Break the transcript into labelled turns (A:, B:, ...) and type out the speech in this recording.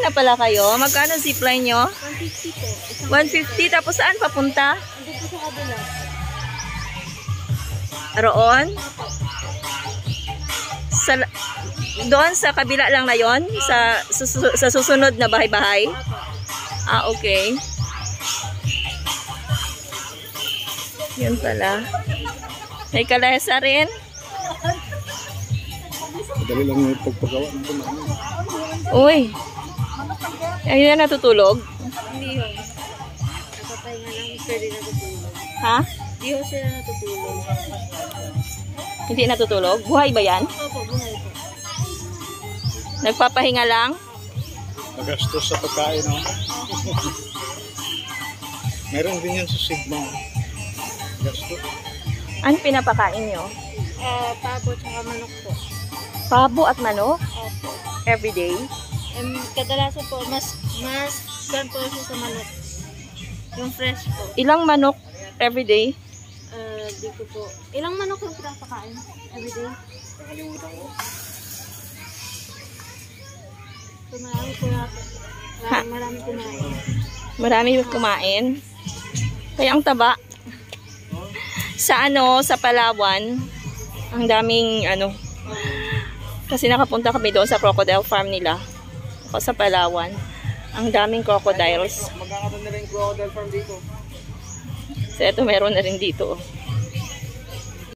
A: na pala kayo. Magkano zipline nyo?
B: 150 po.
A: 150. Tapos saan papunta?
B: Ando po sa kabila.
A: Roon? Doon sa kabila lang na yon, sa susunod na bahay-bahay? Ah, okay. Yun pala. May kalesa rin.
C: Madali lang yung pagpagawa nito namin.
A: Uy. Ayun na natutulog?
B: Hindi ho. Nakapahinga lang, pwede natutulog.
A: Ha?
B: Hindi ho sila natutulog.
A: Hindi natutulog? Buhay ba yan?
B: Opo, buhay po.
A: Nagpapahinga lang?
C: Magastos sa pagkain, no? Meron din yan sa Sigma. Gastos.
A: Ano pinapakain nyo?
B: Pabo tsaka manok po.
A: Pabo at manok?
B: Opo.
A: Everyday?
B: Kadalasan po, mas ganito siya sa manok. Yung fresh po.
A: Ilang manok everyday?
B: Di ko po. Ilang manok yung pinapakain? Everyday?
C: Nakalimutan ko.
B: Marami po natin. Marami kumain.
A: Marami kumain. Kaya ang taba. Sa sa Palawan, ang daming kasi nakapunta kami doon sa crocodile farm nila. Ako sa Palawan. Ang daming crocodiles.
C: Magkakaroon na rin crocodile farm dito.
A: So ito meron na rin dito.